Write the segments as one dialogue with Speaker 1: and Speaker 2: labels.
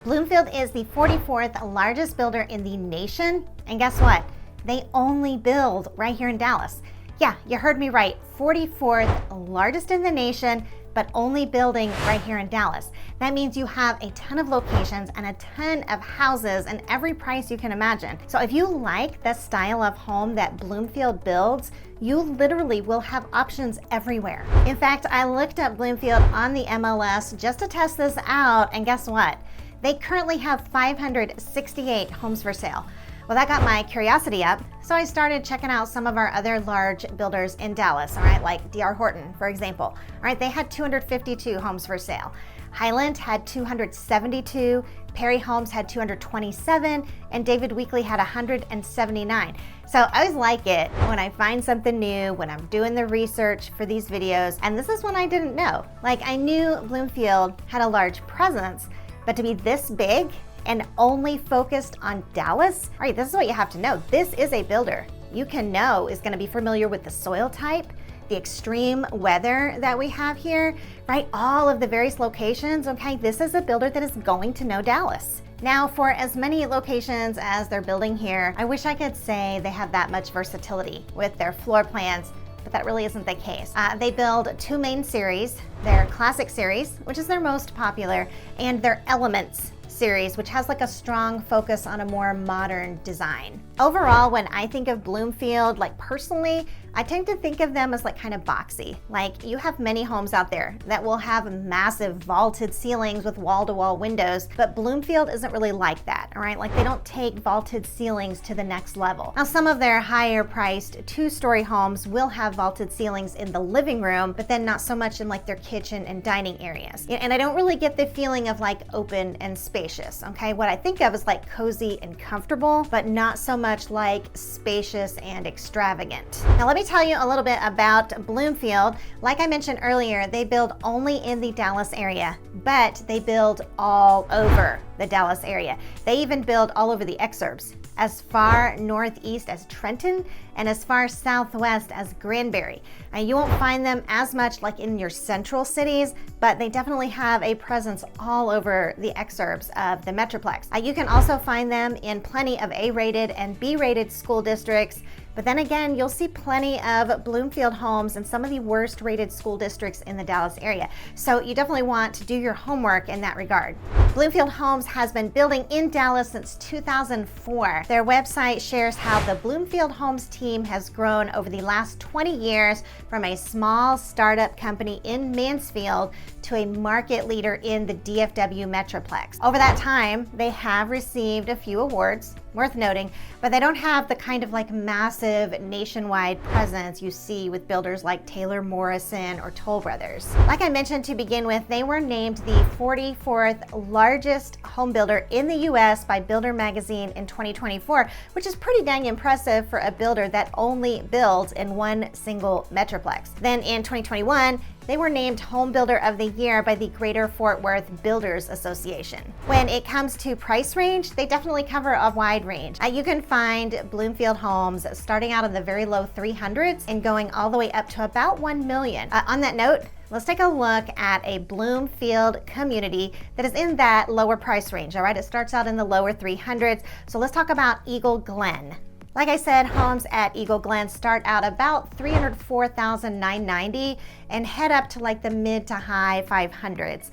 Speaker 1: Bloomfield is the 44th largest builder in the nation, and guess what? They only build right here in Dallas. Yeah, you heard me right, 44th largest in the nation, but only building right here in Dallas. That means you have a ton of locations and a ton of houses and every price you can imagine. So if you like the style of home that Bloomfield builds, you literally will have options everywhere. In fact, I looked up Bloomfield on the MLS just to test this out, and guess what? They currently have 568 homes for sale. Well, that got my curiosity up, so I started checking out some of our other large builders in Dallas, all right, like D.R. Horton, for example. All right, they had 252 homes for sale. Highland had 272, Perry Homes had 227, and David Weekley had 179. So I always like it when I find something new, when I'm doing the research for these videos, and this is one I didn't know. Like, I knew Bloomfield had a large presence, but to be this big and only focused on Dallas, all right, this is what you have to know. This is a builder you can know is going to be familiar with the soil type, the extreme weather that we have here, right? All of the various locations, okay? This is a builder that is going to know Dallas. Now, for as many locations as they're building here, I wish I could say they have that much versatility with their floor plans, but that really isn't the case. They build two main series, their Classic series, which is their most popular, and their Elements series, which has like a strong focus on a more modern design. Overall, when I think of Bloomfield, like personally, I tend to think of them as like kind of boxy. Like, you have many homes out there that will have massive vaulted ceilings with wall-to-wall windows, but Bloomfield isn't really like that, all right? Like, they don't take vaulted ceilings to the next level. Now, some of their higher priced two-story homes will have vaulted ceilings in the living room, but then not so much in like their kitchen and dining areas. And I don't really get the feeling of like open and spacious, okay? What I think of is like cozy and comfortable, but not so much like spacious and extravagant. Now, let me tell you a little bit about Bloomfield. Like I mentioned earlier, they build only in the Dallas area, but they build all over the Dallas area. They even build all over the exurbs, as far northeast as Trenton and as far southwest as Granbury. You won't find them as much like in your central cities, but they definitely have a presence all over the exurbs of the Metroplex. You can also find them in plenty of A-rated and B-rated school districts, but then again, you'll see plenty of Bloomfield homes in some of the worst rated school districts in the Dallas area. So you definitely want to do your homework in that regard. Bloomfield Homes has been building in Dallas since 2004. Their website shares how the Bloomfield Homes team has grown over the last 20 years from a small startup company in Mansfield to a market leader in the DFW Metroplex. Over that time, they have received a few awards, worth noting, but they don't have the kind of like massive nationwide presence you see with builders like Taylor Morrison or Toll Brothers. Like I mentioned to begin with, they were named the 44th largest home builder in the US by Builder Magazine in 2024, which is pretty dang impressive for a builder that only builds in one single metroplex. Then in 2021, they were named Home Builder of the Year by the Greater Fort Worth Builders Association. When it comes to price range, they definitely cover a wide range. You can find Bloomfield homes starting out in the very low 300s and going all the way up to about 1 million. On that note, let's take a look at a Bloomfield community that is in that lower price range, all right? It starts out in the lower 300s. So let's talk about Eagle Glen. Like I said, homes at Eagle Glen start out about $304,990 and head up to like the mid to high 500s.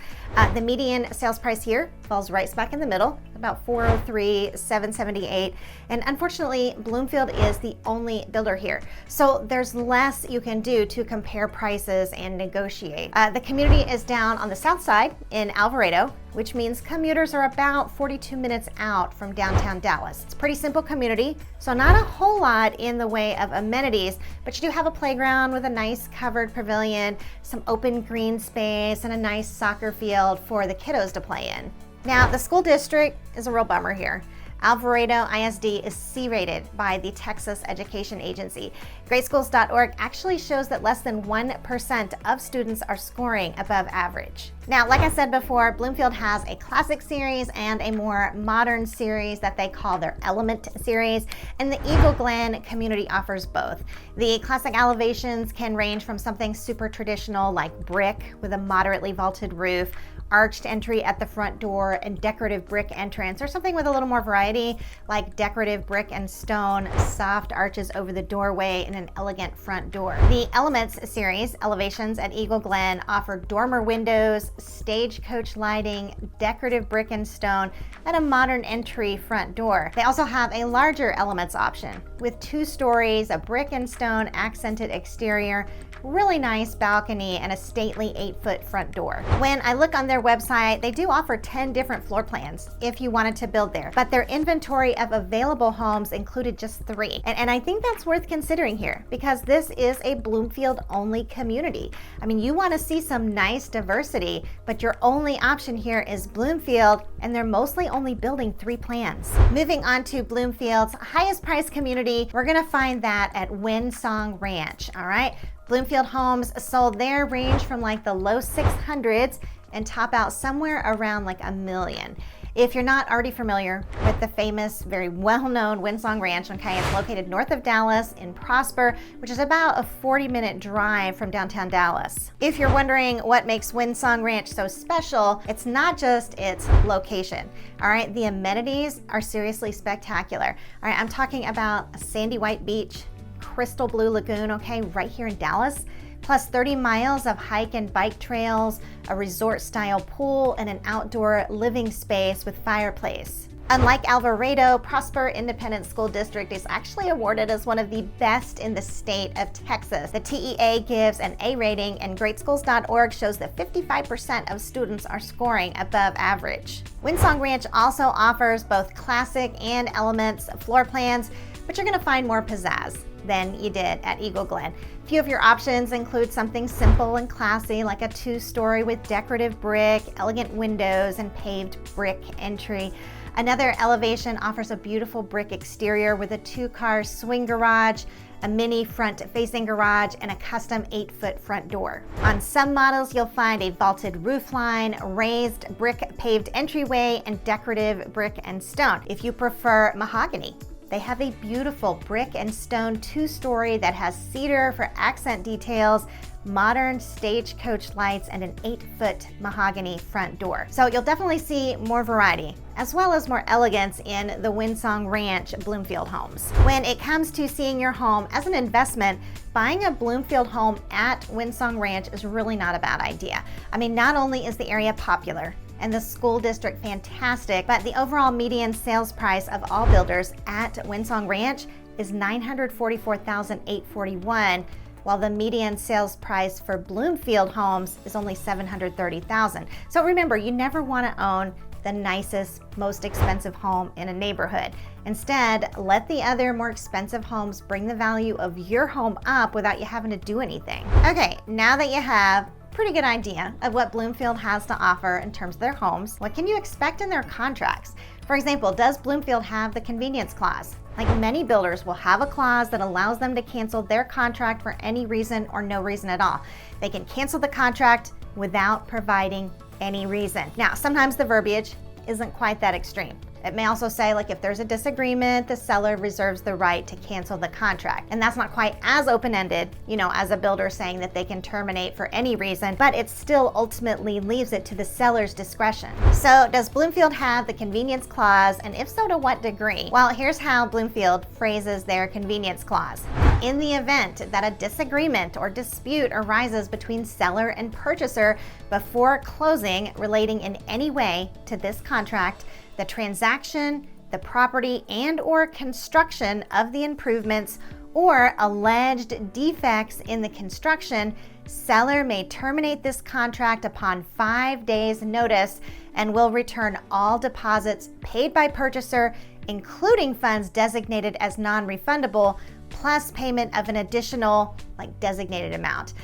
Speaker 1: The median sales price here falls right smack in the middle, about $403,778. And unfortunately, Bloomfield is the only builder here. So there's less you can do to compare prices and negotiate. The community is down on the south side in Alvarado, which means commuters are about 42 minutes out from downtown Dallas. It's a pretty simple community, so not a whole lot in the way of amenities, but you do have a playground with a nice covered pavilion, some open green space, and a nice soccer field for the kiddos to play in. Now, the school district is a real bummer here. Alvarado ISD is C-rated by the Texas Education Agency. GreatSchools.org actually shows that less than 1% of students are scoring above average. Now, like I said before, Bloomfield has a classic series and a more modern series that they call their Element series, and the Eagle Glen community offers both. The classic elevations can range from something super traditional like brick with a moderately vaulted roof, arched entry at the front door, and decorative brick entrance, or something with a little more variety like decorative brick and stone, soft arches over the doorway, and an elegant front door. The Elements series elevations at Eagle Glen offer dormer windows, stagecoach lighting, decorative brick and stone, and a modern entry front door. They also have a larger Elements option with 2 stories, a brick and stone accented exterior, really nice balcony, and a stately 8-foot front door. When I look on their website, they do offer 10 different floor plans if you wanted to build there, but their inventory of available homes included just 3. And I think that's worth considering here because this is a Bloomfield only community. I mean, you want to see some nice diversity, but your only option here is Bloomfield, and they're mostly only building 3 plans. Moving on to Bloomfield's highest price community, we're gonna find that at Windsong Ranch, all right? Bloomfield homes sold there range from like the low 600s and top out somewhere around like $1 million. If you're not already familiar with the famous, very well-known Windsong Ranch, okay, it's located north of Dallas in Prosper, which is about a 40-minute drive from downtown Dallas. If you're wondering what makes Windsong Ranch so special, it's not just its location, all right? The amenities are seriously spectacular. All right, I'm talking about a sandy white beach, crystal blue lagoon, okay, right here in Dallas, plus 30 miles of hike and bike trails, a resort-style pool, and an outdoor living space with fireplace. Unlike Alvarado, Prosper Independent School District is actually awarded as one of the best in the state of Texas. The TEA gives an A rating, and GreatSchools.org shows that 55% of students are scoring above average. Windsong Ranch also offers both classic and Elements floor plans, but you're gonna find more pizzazz than you did at Eagle Glen. A few of your options include something simple and classy like a 2-story with decorative brick, elegant windows, and paved brick entry. Another elevation offers a beautiful brick exterior with a 2-car swing garage, a mini front-facing garage, and a custom 8-foot front door. On some models, you'll find a vaulted roofline, raised brick paved entryway, and decorative brick and stone. If you prefer mahogany, they have a beautiful brick and stone 2-story that has cedar for accent details, modern stagecoach lights, and an 8-foot mahogany front door. So you'll definitely see more variety, as well as more elegance in the Windsong Ranch Bloomfield homes. When it comes to seeing your home as an investment, buying a Bloomfield home at Windsong Ranch is really not a bad idea. I mean, not only is the area popular, and the school district fantastic, but the overall median sales price of all builders at Windsong Ranch is $944,841, while the median sales price for Bloomfield homes is only $730,000. So remember, you never want to own the nicest, most expensive home in a neighborhood. Instead, let the other more expensive homes bring the value of your home up without you having to do anything. Okay, now that you have pretty good idea of what Bloomfield has to offer in terms of their homes, what can you expect in their contracts? For example, does Bloomfield have the convenience clause? Like many builders will have a clause that allows them to cancel their contract for any reason or no reason at all. They can cancel the contract without providing any reason. Now, sometimes the verbiage isn't quite that extreme. It may also say, like, if there's a disagreement, the seller reserves the right to cancel the contract. And that's not quite as open-ended, as a builder saying that they can terminate for any reason, but it still ultimately leaves it to the seller's discretion. So does Bloomfield have the convenience clause, and if so, to what degree? Well, here's how Bloomfield phrases their convenience clause. In the event that a disagreement or dispute arises between seller and purchaser before closing relating in any way to this contract, the transaction, the property and/or construction of the improvements, or alleged defects in the construction, seller may terminate this contract upon 5 days' notice and will return all deposits paid by purchaser, including funds designated as non-refundable, plus payment of an additional designated amount.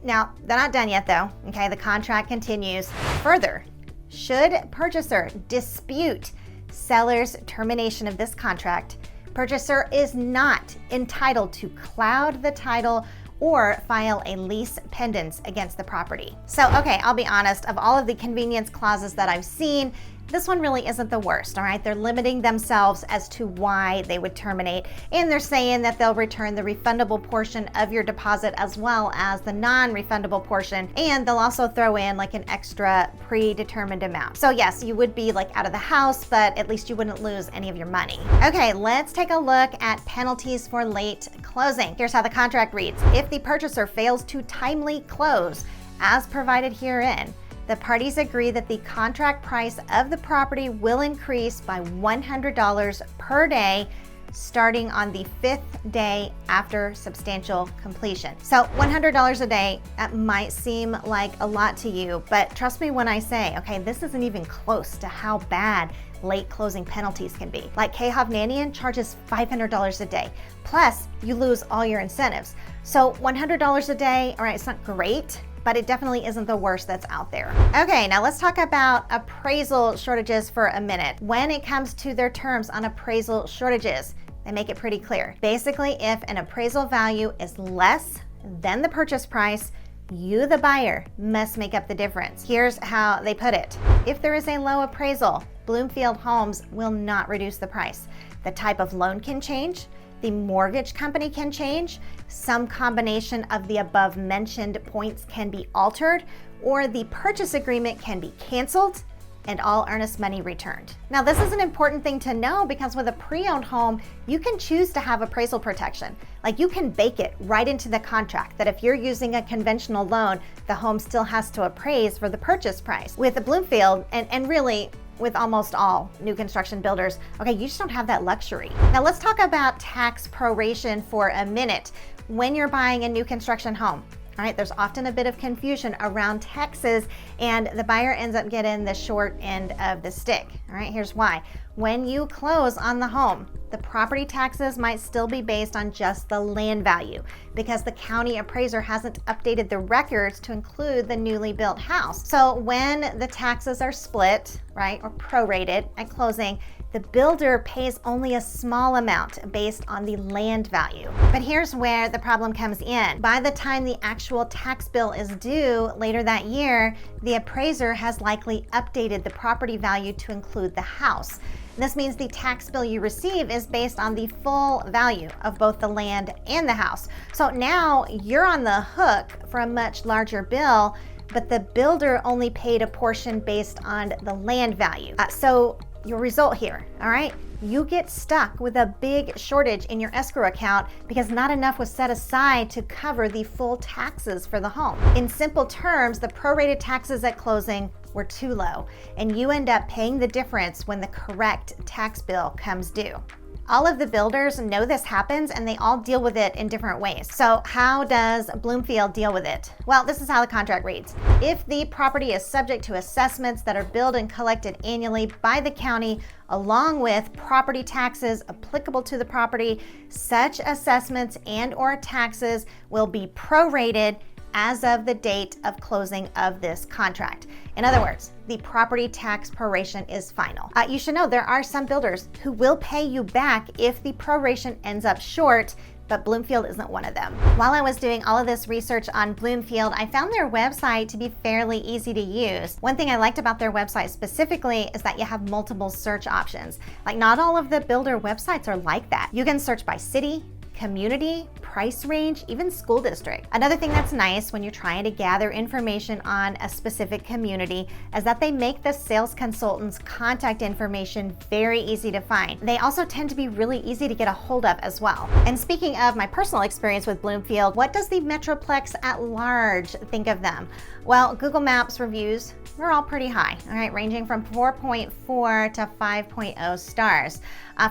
Speaker 1: Now, they're not done yet though, okay? The contract continues. Further, should purchaser dispute seller's termination of this contract, purchaser is not entitled to cloud the title or file a lease pendants against the property. So, okay, I'll be honest, of all of the convenience clauses that I've seen, this one really isn't the worst, all right? They're limiting themselves as to why they would terminate, and they're saying that they'll return the refundable portion of your deposit as well as the non-refundable portion, and they'll also throw in like an extra predetermined amount. So yes, you would be like out of the house, but at least you wouldn't lose any of your money. Okay, let's take a look at penalties for late closing. Here's how the contract reads. If the purchaser fails to timely close, as provided herein, the parties agree that the contract price of the property will increase by $100 per day starting on the 5th day after substantial completion. So $100 a day, that might seem like a lot to you, but trust me when I say, okay, this isn't even close to how bad late closing penalties can be. Like K. Hovnanian charges $500 a day, plus you lose all your incentives. So $100 a day, all right, it's not great, but it definitely isn't the worst that's out there. Okay, now let's talk about appraisal shortages for a minute. When it comes to their terms on appraisal shortages, they make it pretty clear. Basically, if an appraisal value is less than the purchase price, you, the buyer, must make up the difference. Here's how they put it. If there is a low appraisal, Bloomfield Homes will not reduce the price. The type of loan can change, the mortgage company can change, some combination of the above mentioned points can be altered, or the purchase agreement can be canceled and all earnest money returned. Now, this is an important thing to know because with a pre-owned home, you can choose to have appraisal protection. Like you can bake it right into the contract that if you're using a conventional loan, the home still has to appraise for the purchase price. With the Bloomfield, and really, with almost all new construction builders, okay, you just don't have that luxury. Now let's talk about tax proration for a minute. When you're buying a new construction home, all right, there's often a bit of confusion around taxes and the buyer ends up getting the short end of the stick. All right, here's why. When you close on the home, the property taxes might still be based on just the land value because the county appraiser hasn't updated the records to include the newly built house. So when the taxes are split, right, or prorated at closing, the builder pays only a small amount based on the land value. But here's where the problem comes in. By the time the actual tax bill is due later that year, the appraiser has likely updated the property value to include the house. This means the tax bill you receive is based on the full value of both the land and the house. So now you're on the hook for a much larger bill, but the builder only paid a portion based on the land value. So your result here, all right? You get stuck with a big shortage in your escrow account because not enough was set aside to cover the full taxes for the home. In simple terms, the prorated taxes at closing were too low, and you end up paying the difference when the correct tax bill comes due. All of the builders know this happens and they all deal with it in different ways. So how does Bloomfield deal with it? Well, this is how the contract reads. If the property is subject to assessments that are billed and collected annually by the county, along with property taxes applicable to the property, such assessments and/or taxes will be prorated as of the date of closing of this contract. In other words, the property tax proration is final. You should know there are some builders who will pay you back if the proration ends up short, but Bloomfield isn't one of them. While I was doing all of this research on Bloomfield, I found their website to be fairly easy to use. One thing I liked about their website specifically is that you have multiple search options. Like not all of the builder websites are like that. You can search by city, community, price range, even school district. Another thing that's nice when you're trying to gather information on a specific community is that they make the sales consultant's contact information very easy to find. They also tend to be really easy to get a hold of as well. And speaking of my personal experience with Bloomfield, what does the Metroplex at large think of them? Well, Google Maps reviews, they're all pretty high, all right, ranging from 4.4 to 5.0 stars.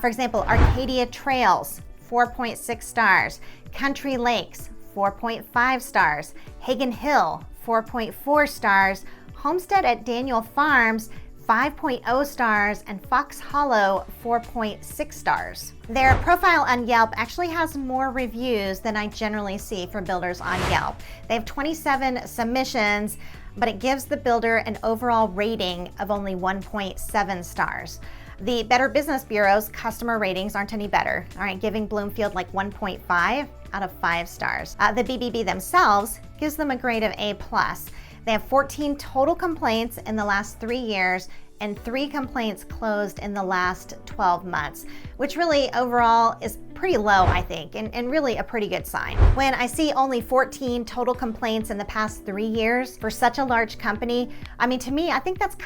Speaker 1: For example, Arcadia Trails, 4.6 stars. Country Lakes, 4.5 stars. Hagen Hill, 4.4 stars. Homestead at Daniel Farms, 5.0 stars, and Fox Hollow, 4.6 stars. Their profile on Yelp actually has more reviews than I generally see for builders on Yelp. They have 27 submissions, but it gives the builder an overall rating of only 1.7 stars. The Better Business Bureau's customer ratings aren't any better, all right, giving Bloomfield like 1.5 out of 5 stars. The BBB themselves gives them a grade of A+. They have 14 total complaints in the last 3 years and 3 complaints closed in the last 12 months, which really overall is pretty low, I think, and really a pretty good sign. When I see only 14 total complaints in the past 3 years for such a large company, I mean, to me, I think that's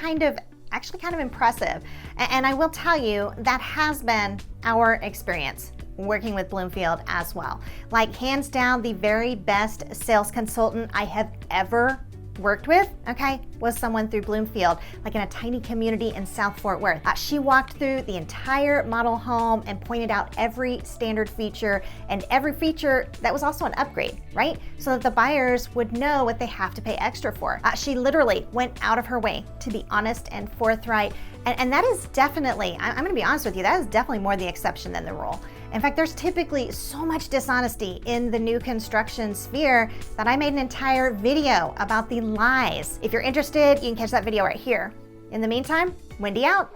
Speaker 1: actually kind of impressive. And I will tell you, that has been our experience working with Bloomfield as well. Like, hands down, the very best sales consultant I have ever worked with, okay, was someone through Bloomfield, like in a tiny community in South Fort Worth. She walked through the entire model home and pointed out every standard feature and every feature that was also an upgrade, right? So that the buyers would know what they have to pay extra for. She literally went out of her way to be honest and forthright. And that is definitely, I'm gonna be honest with you, that is definitely more the exception than the rule. In fact, there's typically so much dishonesty in the new construction sphere that I made an entire video about the lies. If you're interested, you can catch that video right here. In the meantime, Wendy out.